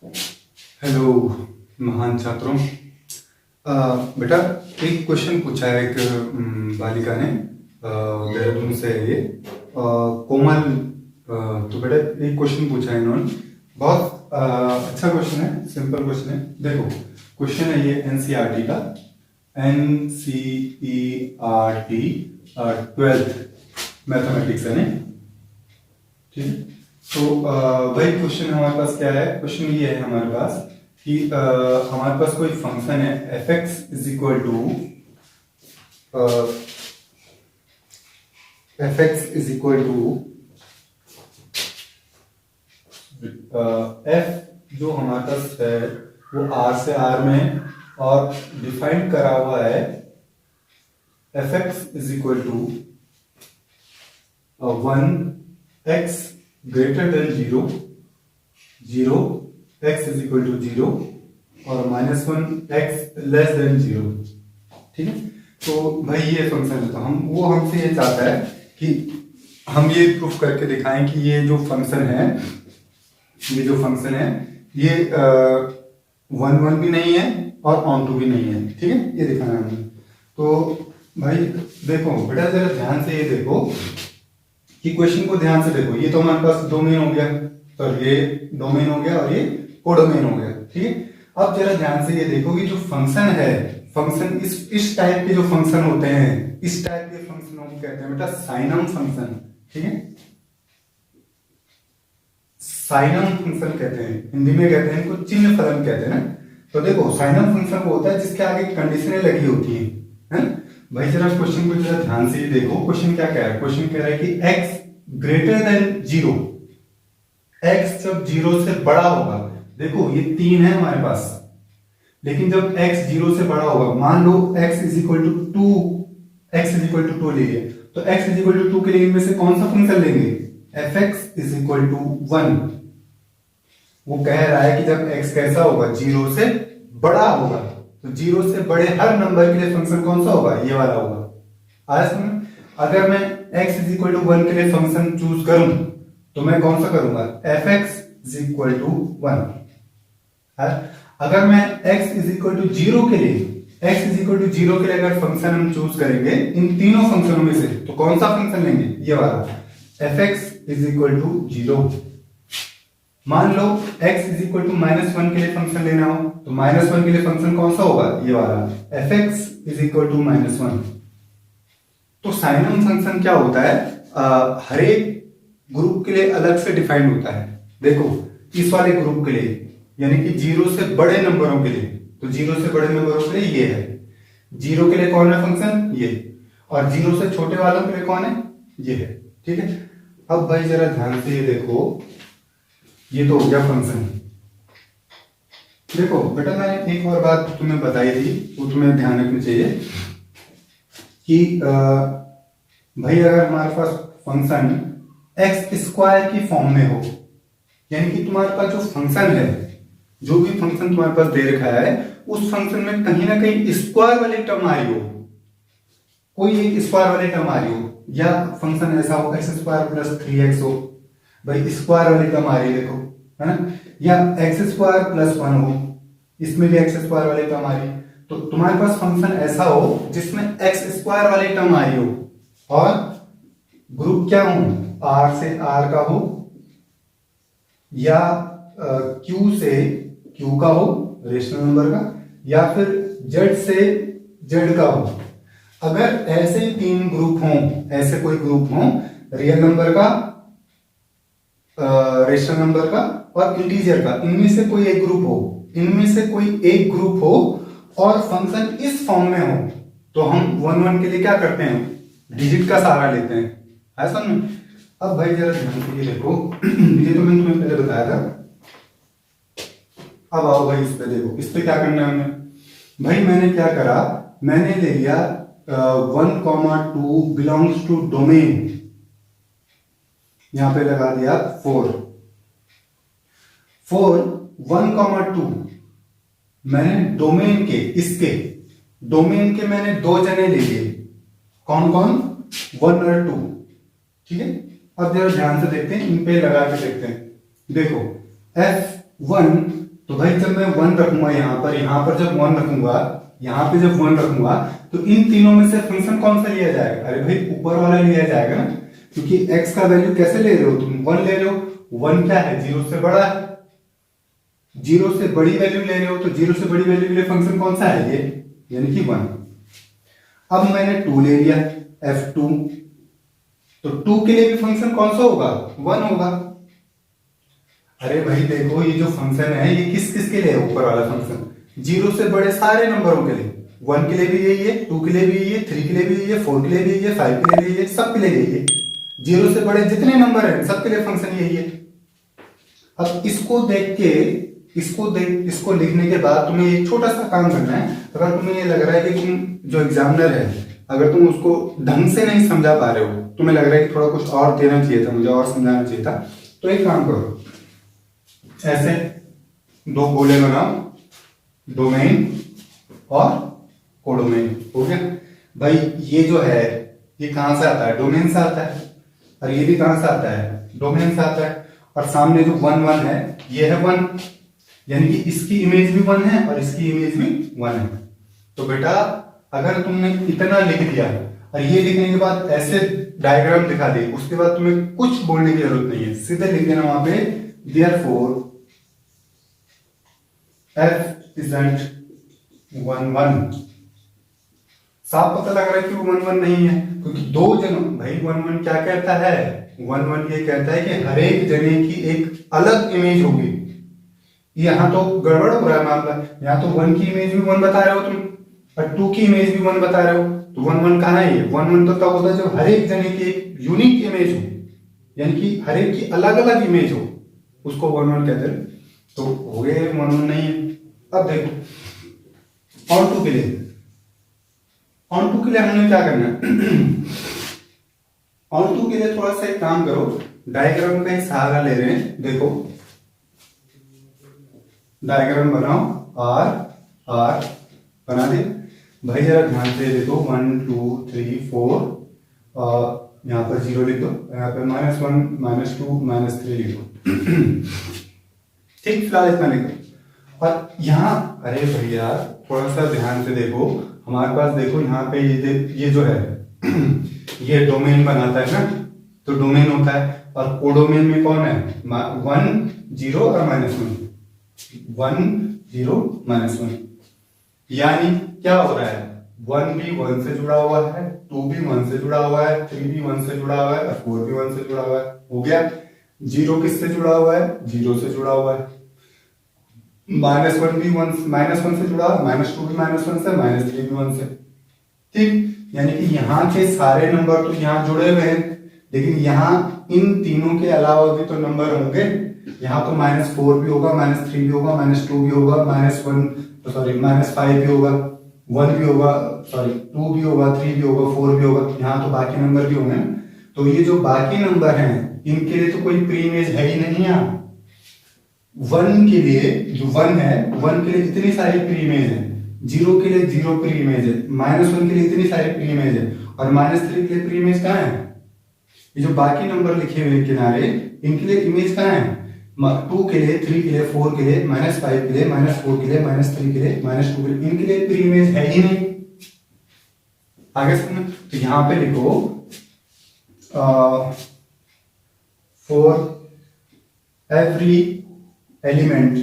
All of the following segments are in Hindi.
हेलो महान छात्रों। बेटा, एक क्वेश्चन पूछा है एक बालिका ने, देहरादून से है ये, कोमल। तो बेटा एक क्वेश्चन पूछा है इन्होंने, बहुत अच्छा क्वेश्चन है, सिंपल क्वेश्चन है। देखो क्वेश्चन है ये एनसीईआरटी का, एनसीईआरटी 12th मैथमेटिक्स है, ठीक है। तो वही क्वेश्चन हमारे पास क्या है, क्वेश्चन ये है हमारे पास कि हमारे पास कोई फंक्शन है f x is equal to f जो हमारे पास है वो आर से आर में, और डिफाइंड करा हुआ है f x is equal to 1x greater than 0, 0 x is equal to 0 और -1x लेस देन 0, ठीक है। तो भाई ये फंक्शन है, तो हमसे ये चाहता है कि हम ये प्रूफ करके दिखाएं कि ये जो फंक्शन है ये 1 1 भी नहीं है और ऑन टू भी नहीं है, ठीक है। ये दिखाना है हमें। तो भाई देखो बेटा, जरा ध्यान से ये देखो कि क्वेश्चन को ध्यान से देखो। ये तो हमारे पास डोमेन हो गया, तो ये डोमेन हो गया और ये कोडोमेन हो गया, ठीक है। अब जरा ध्यान से ये देखो कि जो फंक्शन है, फंक्शन इस टाइप के जो फंक्शन होते हैं, इस टाइप के फंक्शन हम कहते हैं बेटा साइनम फंक्शन, ठीक है। साइनम फंक्शन कहते हैं, हिंदी में कहते हैं इनको चिन्ह फलन कहते हैं ना। तो देखो साइनम फंक्शन वो होता है जिसके आगे कंडीशनें लगी होती है ना। भाई जरा क्वेश्चन को जरा ध्यान से देखो, क्वेश्चन क्या कह रहा है, क्वेश्चन कह रहा है कि x ग्रेटर देन 0, x जब 0 से बड़ा होगा, देखो ये 3 है हमारे पास, लेकिन जब x 0 से बड़ा होगा, मान लो x इज इक्वल टू 2 लीजिए, तो x इज इक्वल टू 2 के लिए इनमें से कौन सा फंक्शन लेंगे, fx इज इक्वल टू 1। वो कह रहा है कि जब x कैसा होगा, 0 से बड़ा होगा, तो 0 से बड़े हर नंबर के लिए फंक्शन कौन सा होगा, ये वाला होगा। आया समझ? अगर मैं x इज इक्वल टू 1 के लिए फंक्शन चूज करूं तो मैं कौन सा करूंगा, fx इज इक्वल टू 1। अगर मैं x इज इक्वल टू 0 के लिए अगर फंक्शन हम चूज करेंगे इन तीनों फंक्शनों में से, तो कौन सा फंक्शन लेंगे, ये वाला, fx इज इक्वल टू 0। मान लो x इज इक्वल टू -1 के लिए फंक्शन लेना हो, तो -1 के लिए फंक्शन कौन सा होगा, ये वाला, fx इज इक्वल टू -1। तो साइनम फंक्शन क्या होता है, हर एक ग्रुप के लिए अलग से डिफाइंड होता है। देखो इस वाले ग्रुप के लिए, यानी कि 0 से बड़े नंबरों के लिए, तो 0 से बड़े नंबरों के लिए ये है, 0 के लिए कौन है फंक्शन, ये, और 0 से छोटे वालों के लिए कौन है, ये है, ठीक है। अब भाई जरा ध्यान से ये देखो, ये तो हो गया फंक्शन। देखो बेटा, मैंने एक और बात तुम्हें बताई थी, वो तुम्हें ध्यान रखनी चाहिए कि भाई अगर हमारे पास फंक्शन एक्स स्क्वायर की फॉर्म में हो, यानी कि तुम्हारे पास जो फंक्शन है, जो भी फंक्शन तुम्हारे पास दे रखा है, उस फंक्शन में कहीं ना कहीं स्क्वायर वाली टर्म आ रही हो, कोई एक स्क्वायर वाली टर्म आ रही हो, या फंक्शन ऐसा हो x स्क्वायर प्लस 3x हो, भाई स्क्वायर वाली टर्म आ रही है, देखो है ना, या x स्क्वायर प्लस 1 हो, इसमें भी x स्क्वायर वाली टर्म आ रही है। तो तुम्हारे पास फंक्शन ऐसा हो जिसमें x स्क्वायर वाली टर्म आ रही हो, और ग्रुप क्या हो, r से r का हो, या q से q का हो, रेशनल नंबर का, या फिर z से z का हो। अगर ऐसे 3 ग्रुप हों, ऐसे कोई ग्रुप हो, रियल नंबर का, रेशनल नंबर का और इंटीजर का, इनमें से कोई एक ग्रुप हो, और फंक्शन इस फॉर्म में हो, तो हम 1 1 के लिए क्या करते हैं, डिजिट का सहारा लेते हैं, ऐसा नहीं। अब भाई जरा ध्यान से ये देखो, ये तो मैंने तुम्हें पहले बताया था। अब आओ भाई इस पे देखो, इस पे क्या करना है हमने, भाई मैंने क्या करा, मैंने ले लिया 1, 2 बिलोंग्स टू डोमेन, यहां पे लगा दिया 4 1, 2, मैंने डोमेन के, इसके डोमेन के मैंने 2 जने ले लिए, कौन कौन, 1 और 2, ठीक है। अब जरा ध्यान से देखते हैं, इन पे लगा के देखते हैं। देखो F1 तो भाई जब मैं 1 रखूंगा यहाँ पर जब 1 रखूंगा, यहाँ पे जब 1 रखूंगा, तो इन तीनों में से फंक्शन कौन सा लिया जाएगा? अरे भाई ऊपर वाला लिया जाएगा ना, क्योंकि x का वैल्यू कैसे ले रहे हो तुम? 1 ले रहे हो। 1 क्या है? 0 से बड़ा है, 0 से बड़ी वैल्यू ले रहे हो, तो 0 से बड़ी वैल्यू के लिए फंक्शन कौन सा है? ये, यानी कि 1। अब मैंने 2 ले लिया, f2, तो 2 के लिए भी फंक्शन कौन सा होगा? 1 होगा। अरे भाई देखो, ये जो फंक्शन है ये किस किस के लिए है? ऊपर वाला फंक्शन 0 से बड़े सारे नंबरों के लिए। 1 के लिए भी यही है, 2 के लिए भी यही है, 3 के लिए भी यही है, 4 के लिए भी यही है, 5 के लिए भी यही है, सब के लिए यही है। 0 से बड़े जितने नंबर हैं सबके लिए फंक्शन यही है। अब इसको देख के इसको लिखने के बाद तुम्हें एक छोटा सा काम करना है। अगर तुम्हें ये लग रहा है कि तुम जो एग्जामिनर है, अगर तुम उसको ढंग से नहीं समझा पा रहे हो, तुम्हें लग रहा है कि थोड़ा कुछ और देना चाहिए था, मुझे और समझाना चाहिए था, तो एक काम करो, ऐसे 2 गोले बनाओ, डोमेन और कोडोमेन। हो गया भाई। ये जो है ये कहां से आता है? डोमेन से आता है। और ये भी कहां से आता है? डोमेन से आता है। और सामने जो 1 1 है, ये है 1, यानी कि इसकी इमेज भी 1 है और इसकी इमेज भी 1 है। तो बेटा अगर तुमने इतना लिख दिया और ये लिखने के बाद ऐसे डायग्राम दिखा दी, उसके बाद तुम्हें कुछ बोलने की जरूरत नहीं है, सीधे लिख देना वहां पे therefore f isn't 1 1। साफ पता लग रहा है कि वो 1 1 नहीं है, क्योंकि 2 जन भाई 1 1 क्या कहता है? 1 1 ये कहता है कि हर एक जने की एक अलग इमेज होगी। यहाँ तो गड़बड़ हो रहा है मामला। यहाँ तो 1 की इमेज भी 1 बता रहे हो तुम, और 2 की इमेज भी 1 बता रहे हो, तो 1 1 कहाँ है? ये 1 1 तो तब होता है जब हर एक जने की एक यूनिक इमेज हो, यानी कि हर एक की अलग अलग इमेज हो, उसको 1 1 कहते हैं। तो हो गए 1 1 नहीं है। अब देखो ऑन टू के लिए हमने क्या करना है? ऑन टू के लिए थोड़ा सा एक काम करो, डायग्राम का ही सहारा ले रहे हैं। देखो डायग्राम बनाओ, आर बना दे भाई, जरा ध्यान से देखो। 1 2 3 4, यहाँ पर 0 लिख दो, यहाँ पे -1 -2 -3 लिखो। ठीक, फिलहाल इतना लिखो। और यहाँ अरे भैया थोड़ा सा ध्यान से देखो, हमारे पास देखो यहाँ पे ये जो है ये डोमेन बनाता है ना, तो डोमेन होता है। और कोडोमेन में कौन है? 1 0 और -1, 1 0 -1। यानी क्या हो रहा है? 1 भी 1 से जुड़ा हुआ है, 2 भी 1 से जुड़ा हुआ है, 3 भी 1 से जुड़ा हुआ है, और 4 भी 1 से जुड़ा हुआ है। हो गया। 0 किससे जुड़ा हुआ है? 0 से जुड़ा हुआ है। -1 भी -1 से जुड़ा हुआ, -2 भी -1 से, -3 भी 1 से। ठीक, यानी कि यहाँ के सारे नंबर तो यहाँ जुड़े हुए हैं, लेकिन यहाँ इन तीनों के अलावा भी तो नंबर होंगे। यहाँ तो -4 भी होगा, -3 भी होगा, -2 भी होगा, -5 भी होगा, 1 भी होगा, 2 भी होगा, 3 भी होगा, 4 भी होगा। यहाँ तो बाकी नंबर भी होंगे। तो ये जो बाकी नंबर हैं इनके लिए तो कोई प्री इमेज है ही नहीं। यहाँ 1 के लिए जो 1 है, 1 के लिए इतनी सारी प्री इमेज है, 0 के लिए 0 प्री इमेज है, -1 के लिए इतनी सारी प्री इमेज है, और -3 के लिए प्री इमेज कहाँ है? ये जो बाकी नंबर लिखे हुए किनारे, इनके लिए इमेज कहाँ है? 2 के लिए, 3 के लिए, 4 के लिए, -5 के लिए, -4 के लिए, -3 के लिए, -2 के लिए, इनके लिए प्री इमेज है ही नहीं। आगे सुनो, तो यहां पे लिखो for every element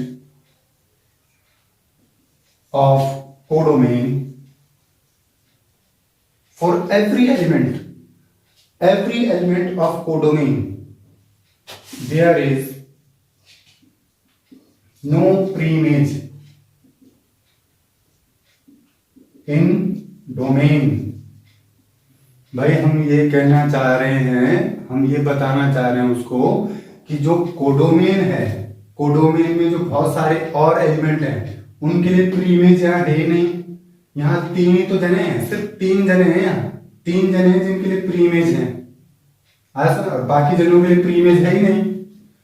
of codomain, for every element of codomain there is no preimage in domain। भाई हम ये कहना चाह रहे हैं, हम ये बताना चाह रहे हैं उसको कि जो कोडोमेन है, कोडोमेन में जो बहुत सारे और एलिमेंट हैं उनके लिए प्री इमेज यहाँ है ही नहीं। यहाँ 3 ही तो जने हैं, सिर्फ 3 जने हैं, यहाँ 3 जने हैं जिनके लिए प्री इमेज है, और बाकी जनों के लिए प्री इमेज है ही नहीं।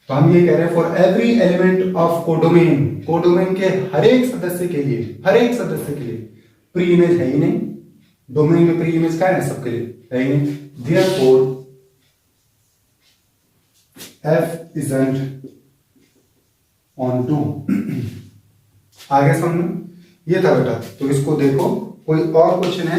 तो हम ये कह रहे हैं for every element of codomain, codomain के हर एक सदस्य के लिए प्री इमेज है ही नहीं। डोमेन में प्री इमेज क्या है? सबके लिए है ही नहीं। Therefore f isn't on 2। आगे समझ ये था बेटा, तो इसको देखो। कोई और क्वेश्चन है,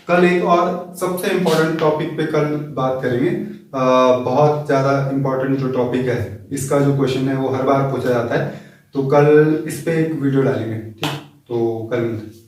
कल एक और सबसे इम्पोर्टेंट टॉपिक पे कल बात करेंगे। बहुत ज़्यादा इम्पोर्टेंट जो टॉपिक है, इसका जो क्वेश्चन है वो हर बार पूछा जाता है, तो कल इस पे एक वीडियो डालेंगे, ठीक। तो कल मिलते हैं।